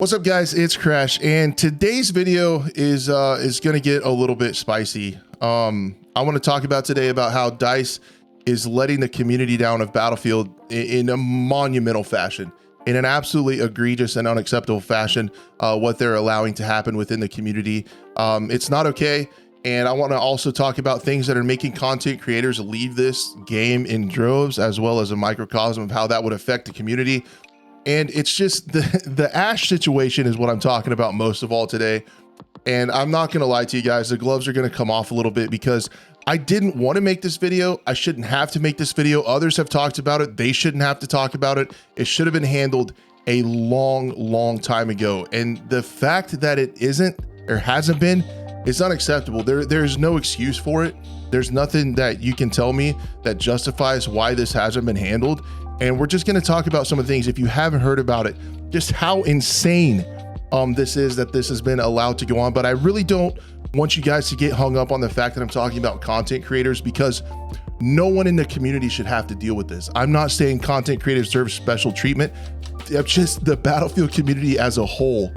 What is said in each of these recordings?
What's up, guys? It's Crash, and today's video is going to get a little bit spicy. I want to talk about today about how DICE is letting the community down of Battlefield in a monumental fashion, in an absolutely egregious and unacceptable fashion. What they're allowing to happen within the community, it's not okay. And I want to also talk about things that are making content creators leave this game in droves, as well as a microcosm of how that would affect the community. And it's just the Ash situation is what I'm talking about most of all today. And I'm not going to lie to you guys, the gloves are going to come off a little bit because I didn't want to make this video. I shouldn't have to make this video. Others have talked about it. They shouldn't have to talk about it. It should have been handled a long time ago. And the fact that it isn't or hasn't been is unacceptable. There's no excuse for it. There's nothing that you can tell me that justifies why this hasn't been handled. And we're just going to talk about some of the things, if you haven't heard about it, just how insane this is that this has been allowed to go on. But I really don't want you guys to get hung up on the fact that I'm talking about content creators, because no one in the community should have to deal with this. I'm not saying content creators deserve special treatment. It's just the Battlefield community as a whole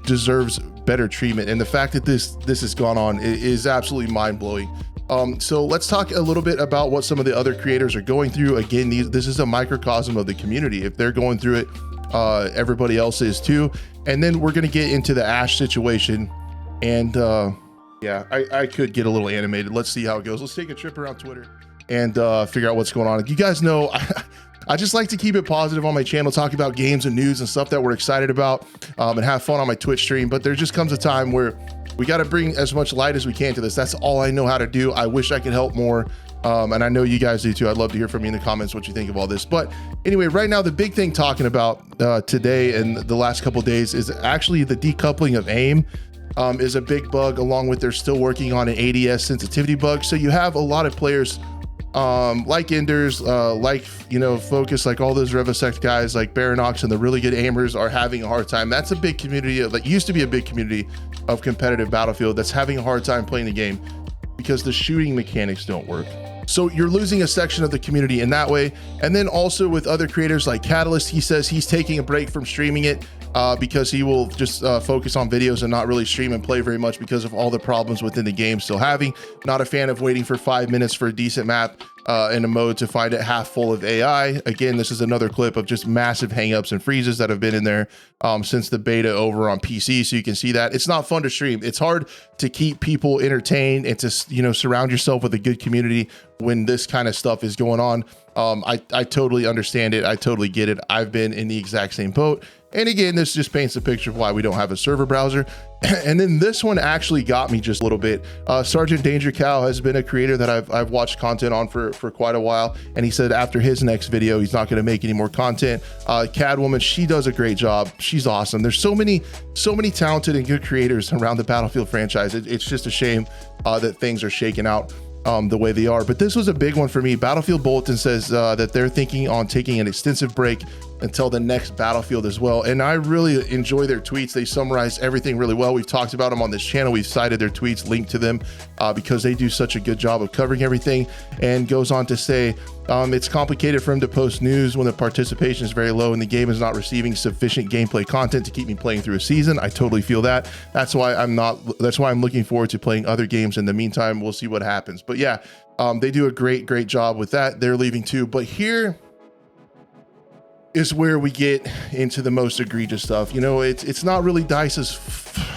deserves better treatment. And the fact that this has gone on is absolutely mind-blowing. So let's talk a little bit about what some of the other creators are going through. Again, this is a microcosm of the community. If they're going through it, everybody else is too. And then we're going to get into the Ash situation. And yeah, I could get a little animated. Let's see how it goes. Let's take a trip around Twitter and figure out what's going on. You guys know, I just like to keep it positive on my channel, talk about games and news and stuff that we're excited about, and have fun on my Twitch stream. But there just comes a time where we got to bring as much light as we can to this. That's all I know how to do. I wish I could help more. And I know you guys do too. I'd love to hear from you in the comments what you think of all this. But anyway, right now, the big thing talking about today and the last couple of days is actually the decoupling of aim is a big bug, along with they're still working on an ADS sensitivity bug. So you have a lot of players like Enders, like, you know, Focus, like all those Revosect guys, like Baranox and the really good aimers are having a hard time. That's a big community that used to be a big community of competitive Battlefield that's having a hard time playing the game because the shooting mechanics don't work. So you're losing a section of the community in that way. And then also with other creators like Catalyst, he says he's taking a break from streaming it because he will just focus on videos and not really stream and play very much because of all the problems within the game still having. Not a fan of waiting for 5 minutes for a decent map in a mode to find it half full of AI. Again, this is another clip of just massive hangups and freezes that have been in there since the beta over on PC. So you can see that it's not fun to stream. It's hard to keep people entertained and to, you know, surround yourself with a good community when this kind of stuff is going on. I totally understand it. I totally get it. I've been in the exact same boat. And again, this just paints a picture of why we don't have a server browser. And then this one actually got me just a little bit. Sergeant Danger Cow has been a creator that I've watched content on for quite a while. And he said after his next video, he's not going to make any more content. Cadwoman, she does a great job. She's awesome. There's so many talented and good creators around the Battlefield franchise. It's just a shame that things are shaking out the way they are. But this was a big one for me. Battlefield Bulletin says that they're thinking on taking an extensive break until the next Battlefield as well. And I really enjoy their tweets. They summarize everything really well. We've talked about them on this channel. We've cited their tweets, linked to them because they do such a good job of covering everything. And goes on to say, it's complicated for him to post news when the participation is very low and the game is not receiving sufficient gameplay content to keep me playing through a season. I totally feel that. That's why I'm looking forward to playing other games. In the meantime, we'll see what happens. But yeah, they do a great job with that. They're leaving too. But here is where we get into the most egregious stuff. You know, it's not really DICE's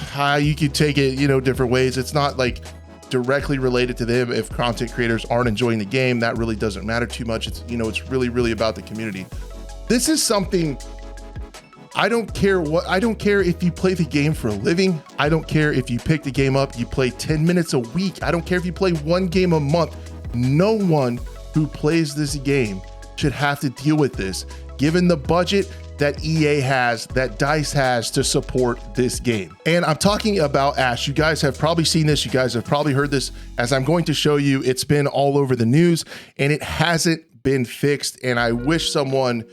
how you could take it, you know, different ways. It's not like directly related to them. If content creators aren't enjoying the game, that really doesn't matter too much. It's, you know, it's really about the community. This is something I don't care if you play the game for a living. I don't care if you pick the game up, you play 10 minutes a week. I don't care if you play one game a month. No one who plays this game should have to deal with this, given the budget that EA has, that DICE has to support this game. And I'm talking about Ash. You guys have probably seen this. You guys have probably heard this. As I'm going to show you, it's been all over the news and it hasn't been fixed. And I wish someone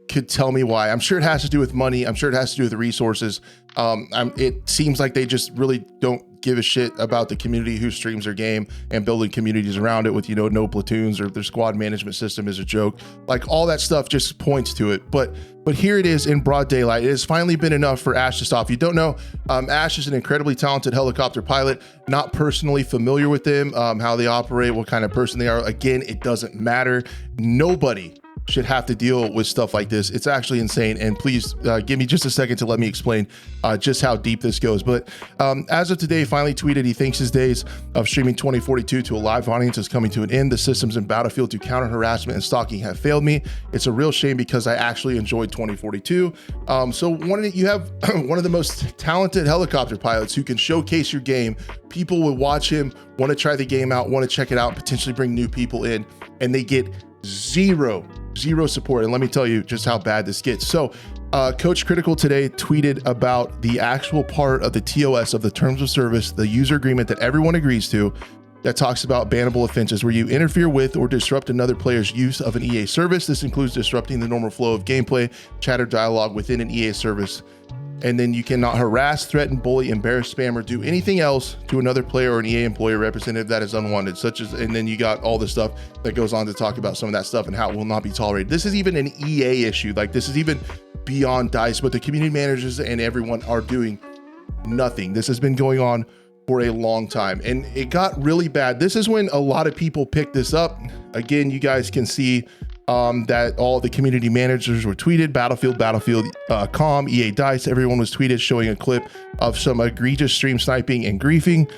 could tell me why. I'm sure it has to do with money. I'm sure it has to do with resources. It seems like they just really don't give a shit about the community who streams their game and building communities around it with, no platoons, or their squad management system is a joke. Like, all that stuff just points to it. But here it is in broad daylight. It has finally been enough for Ash to stop. If you don't know, Ash is an incredibly talented helicopter pilot. Not personally familiar with them, how they operate, what kind of person they are. Again, it doesn't matter. Nobody should have to deal with stuff like this. It's actually insane. And please give me just a second to let me explain just how deep this goes. But as of today, finally tweeted he thinks his days of streaming 2042 to a live audience is coming to an end. The systems in Battlefield to counter harassment and stalking have failed me. It's a real shame because I actually enjoyed 2042. So you have one of the most talented helicopter pilots who can showcase your game. People will watch him, want to try the game out, want to check it out, potentially bring new people in, and they get zero support. And let me tell you just how bad this gets. So Coach Critical today tweeted about the actual part of the TOS of the terms of service, the user agreement that everyone agrees to, that talks about bannable offenses where you interfere with or disrupt another player's use of an EA service. This includes disrupting the normal flow of gameplay, chat, or dialogue within an EA service. And then you cannot harass, threaten, bully, embarrass, spam, or do anything else to another player or an EA employee or representative that is unwanted, such as, and then you got all the stuff that goes on to talk about some of that stuff and how it will not be tolerated. This is even an EA issue. Like, this is even beyond DICE, but the community managers and everyone are doing nothing. This has been going on for a long time, and it got really bad. This is when a lot of people picked this up. Again, you guys can see that all the community managers were tweeted, Battlefield.com, EA DICE, everyone was tweeted showing a clip of some egregious stream sniping and griefing.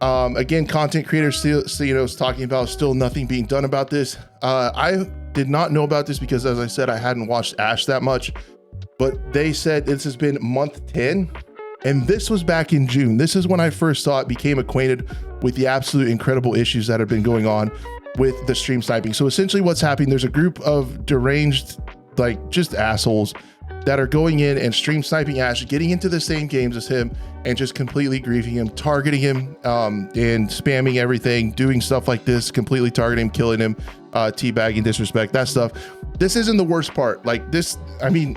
Again, content creators still, talking about still nothing being done about this. I did not know about this because, as I said, I hadn't watched Ash that much, but they said this has been month 10, and this was back in June. This is when I first saw it, became acquainted with the absolute incredible issues that have been going on with the stream sniping. So essentially what's happening, there's a group of deranged, like, just assholes that are going in and stream sniping Ash, getting into the same games as him and just completely griefing him, targeting him, and spamming everything, doing stuff like this, completely targeting him, killing him, teabagging, disrespect, that stuff. This isn't the worst part. Like, this, I mean,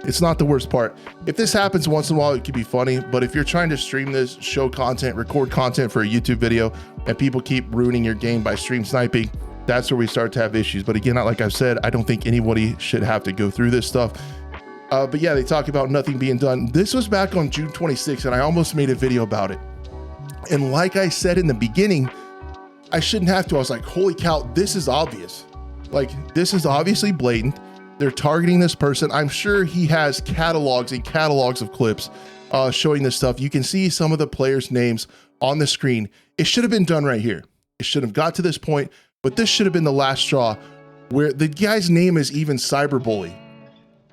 it's not the worst part. If this happens once in a while, it could be funny, but if you're trying to stream this, show content, record content for a YouTube video, and people keep ruining your game by stream sniping, that's where we start to have issues. But again, like I've said, I don't think anybody should have to go through this stuff. But yeah, they talk about nothing being done. This was back on June 26th, and I almost made a video about it. And like I said in the beginning, I shouldn't have to. I was like, holy cow, this is obvious. Like, this is obviously blatant. They're targeting this person. I'm sure he has catalogs and catalogs of clips showing this stuff. You can see some of the players' names on the screen. It should have been done right here. It should have got to this point, but this should have been the last straw where the guy's name is even cyberbully.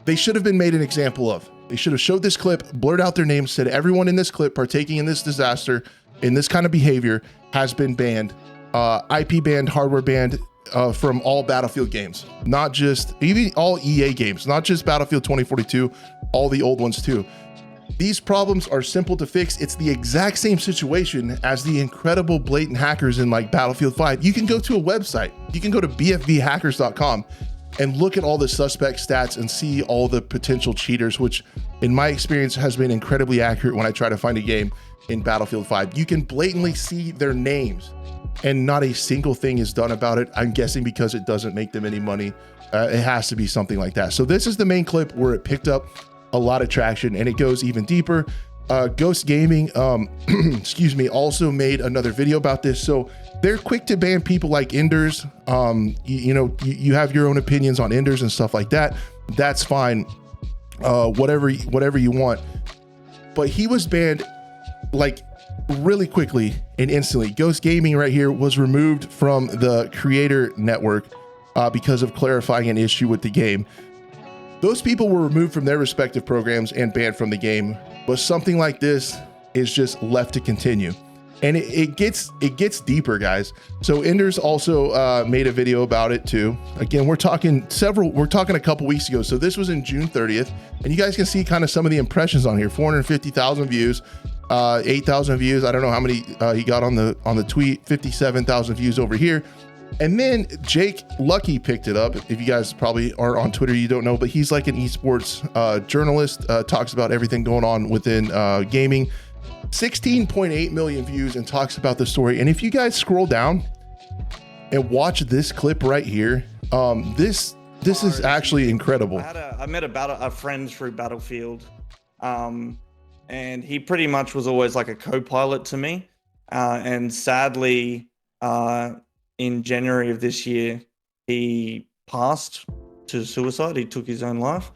They should have been made an example of. They should have showed this clip, blurred out their names, said everyone in this clip partaking in this disaster, in this kind of behavior, has been banned, IP banned, hardware banned, from all Battlefield games, not just, even all EA games, not just Battlefield 2042, all the old ones too. These problems are simple to fix. It's the exact same situation as the incredible blatant hackers in like Battlefield 5. You can go to a website, you can go to bfvhackers.com and look at all the suspect stats and see all the potential cheaters, which in my experience has been incredibly accurate when I try to find a game in Battlefield 5. You can blatantly see their names and not a single thing is done about it. I'm guessing because it doesn't make them any money. It has to be something like that. So this is the main clip where it picked up a lot of traction, and it goes even deeper. Ghost Gaming, excuse me, also made another video about this. So they're quick to ban people like Enders. You have your own opinions on Enders and stuff like that. That's fine. Whatever you want. But he was banned like really quickly and instantly. Ghost Gaming right here was removed from the creator network because of clarifying an issue with the game. Those people were removed from their respective programs and banned from the game, but something like this is just left to continue. And it gets deeper, guys. So Enders also made a video about it too. Again, we're talking a couple weeks ago. So this was in June 30th, and you guys can see kind of some of the impressions on here. 450,000 views, 8,000 views. I don't know how many he got on the tweet. 57,000 views over here. And then Jake Lucky picked it up. If you guys probably are on Twitter, you don't know, but he's like an esports journalist, talks about everything going on within gaming. 16.8 million views and talks about the story. And if you guys scroll down and watch this clip right here, this is actually incredible. I met a friend through Battlefield, and he pretty much was always like a co-pilot to me. And sadly, in January of this year, he passed to suicide. He took his own life,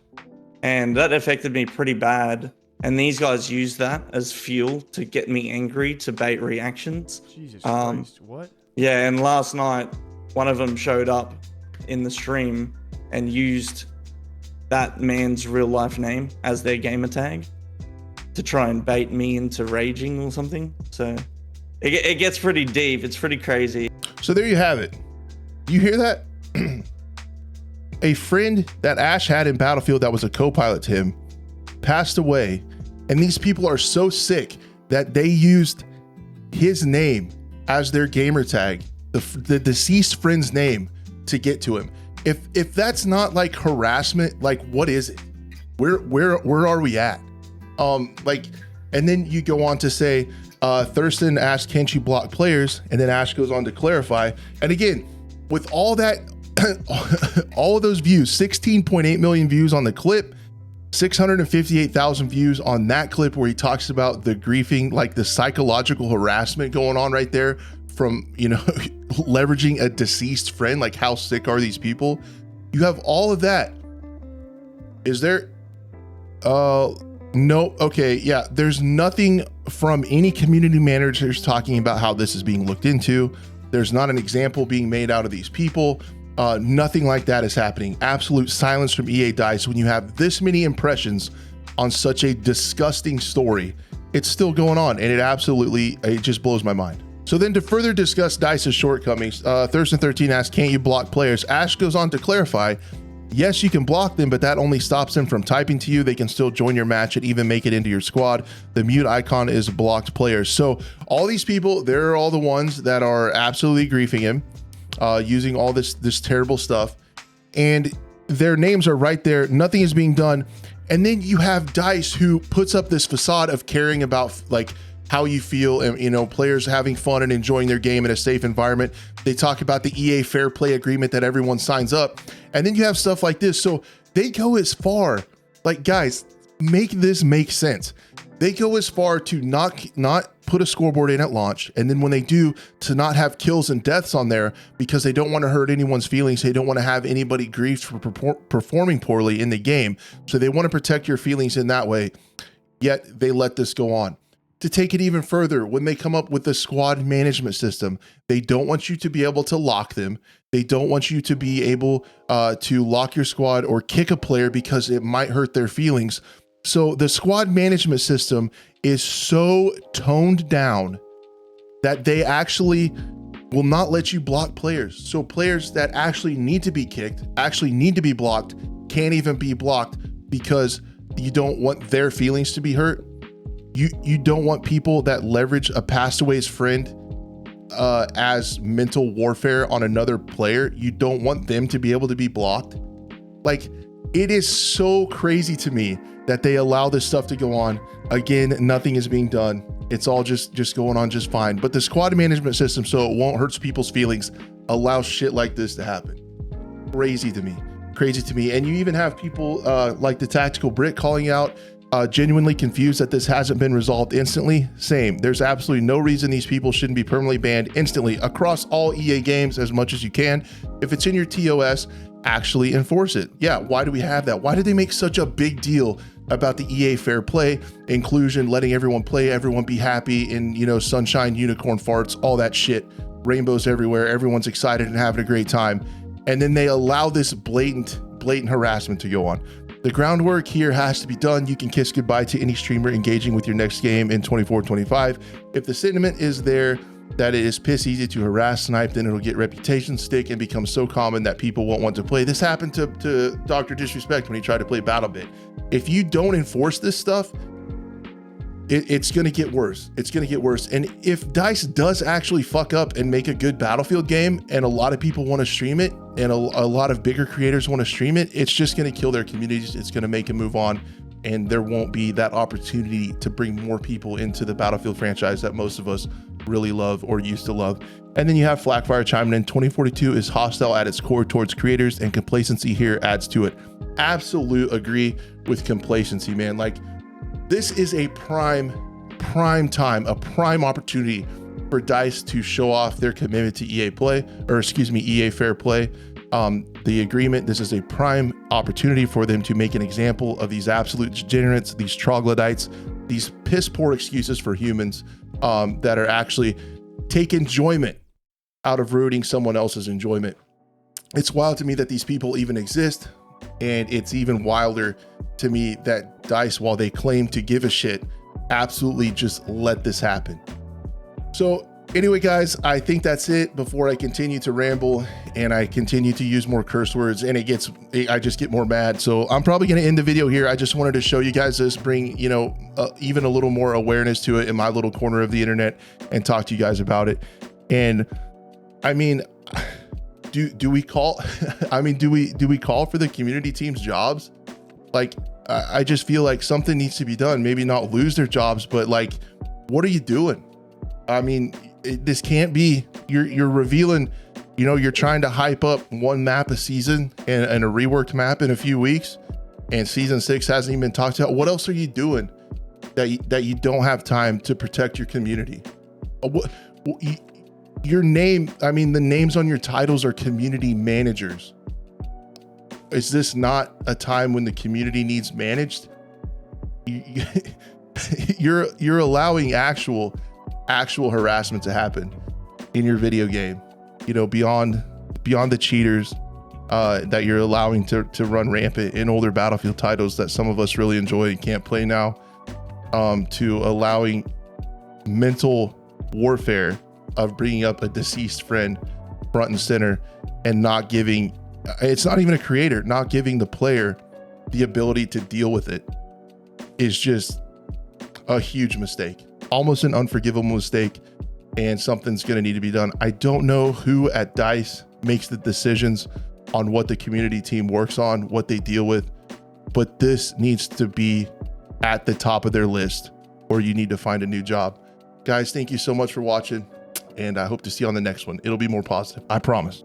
and that affected me pretty bad. And these guys used that as fuel to get me angry, to bait reactions. Jesus Christ, what? Yeah, and last night, one of them showed up in the stream and used that man's real life name as their gamer tag to try and bait me into raging or something. So it gets pretty deep. It's pretty crazy. So there you have it. You hear that? A friend that Ash had in Battlefield that was a co-pilot to him passed away. And these people are so sick that they used his name as their gamer tag, the deceased friend's name, to get to him. If that's not like harassment, like what is it? Where are we at? Like, and then you go on to say, Thurston asked, can't you block players? And then Ash goes on to clarify. And again, with all that, all of those views, 16.8 million views on the clip, 658,000 views on that clip where he talks about the griefing, like the psychological harassment going on right there from, you know, leveraging a deceased friend. Like, how sick are these people? You have all of that. Is there, no, okay, yeah, there's nothing from any community managers talking about how this is being looked into. There's not an example being made out of these people. Nothing like that is happening. Absolute silence from EA DICE. When you have this many impressions on such a disgusting story, it's still going on, and it just blows my mind. So then, to further discuss DICE's shortcomings, Thurston13 asks, can't you block players? Ash goes on to clarify, yes, you can block them, but that only stops them from typing to you. They can still join your match and even make it into your squad. The mute icon is blocked players. So all these people, they're all the ones that are absolutely griefing him, using all this terrible stuff, and their names are right there. Nothing is being done. And then you have DICE, who puts up this facade of caring about like how you feel, and, you know, players having fun and enjoying their game in a safe environment. They talk about the EA fair play agreement that everyone signs up. And then you have stuff like this. So they go as far, like, guys, make this make sense. They go as far to not put a scoreboard in at launch, and then when they do, to not have kills and deaths on there because they don't want to hurt anyone's feelings. They don't want to have anybody grieved for performing poorly in the game. So they want to protect your feelings in that way. Yet they let this go on. To take it even further, when they come up with the squad management system, they don't want you to be able to lock them. They don't want you to be able to lock your squad or kick a player because it might hurt their feelings. So the squad management system is so toned down that they actually will not let you block players. So players that actually need to be kicked, actually need to be blocked, can't even be blocked because you don't want their feelings to be hurt. You don't want people that leverage a passed away's friend as mental warfare on another player. You don't want them to be able to be blocked. Like, it is so crazy to me that they allow this stuff to go on. Again, nothing is being done. It's all just going on just fine. But the squad management system, so it won't hurt people's feelings, allows shit like this to happen. Crazy to me. And you even have people like the Tactical Brit calling out, genuinely confused that this hasn't been resolved instantly. Same. There's absolutely no reason these people shouldn't be permanently banned instantly across all EA games as much as you can. If it's in your TOS, actually enforce it. Yeah, why do we have that? Why did they make such a big deal about the EA fair play, inclusion, letting everyone play, everyone be happy, and, you know, sunshine, unicorn farts, all that shit, rainbows everywhere, everyone's excited and having a great time. And then they allow this blatant harassment to go on. The groundwork here has to be done. You can kiss goodbye to any streamer engaging with your next game in 24-25. If the sentiment is there that it is piss easy to harass Snipe, then it'll get reputation stick and become so common that people won't want to play. This happened to Dr. Disrespect when he tried to play BattleBit. If you don't enforce this stuff, it's going to get worse. It's going to get worse. And if DICE does actually fuck up and make a good Battlefield game, and a lot of people want to stream it, and a lot of bigger creators want to stream it, it's just going to kill their communities. It's going to make them move on, and there won't be that opportunity to bring more people into the Battlefield franchise that most of us really love or used to love. And then you have Flackfire chiming in, 2042 is hostile at its core towards creators, and complacency here adds to it. Absolute agree with complacency, man. Like, this is a prime time, a prime opportunity for DICE to show off their commitment to EA Play, or excuse me, EA Fair Play. The agreement, this is a prime opportunity for them to make an example of these absolute degenerates, these troglodytes, these piss poor excuses for humans that are actually take enjoyment out of ruining someone else's enjoyment. It's wild to me that these people even exist. And it's even wilder to me that DICE, while they claim to give a shit, absolutely just let this happen. So anyway, guys, I think that's it before I continue to ramble and I continue to use more curse words and I just get more mad. So I'm probably going to end the video here. I just wanted to show you guys this, bring, you know, even a little more awareness to it in my little corner of the internet and talk to you guys about it. And I mean, do we call, I mean, do we call for the community team's jobs? Like, I just feel like something needs to be done. Maybe not lose their jobs, but like, what are you doing? I mean, this can't be, you're revealing, you know, you're trying to hype up one map a season and a reworked map in a few weeks, and season 6 hasn't even been talked about. What else are you doing that you don't have time to protect your community? Your name, I mean, the names on your titles are community managers. Is this not a time when the community needs managed? You're allowing actual harassment to happen in your video game, you know, beyond the cheaters that you're allowing to run rampant in older Battlefield titles that some of us really enjoy and can't play now, to allowing mental warfare of bringing up a deceased friend front and center and not giving, it's not even a creator, not giving the player the ability to deal with it is just a huge mistake, almost an unforgivable mistake, and something's going to need to be done. I don't know who at DICE makes the decisions on what the community team works on, what they deal with, but this needs to be at the top of their list, or you need to find a new job. Guys, thank you so much for watching, and I hope to see you on the next one. It'll be more positive, I promise.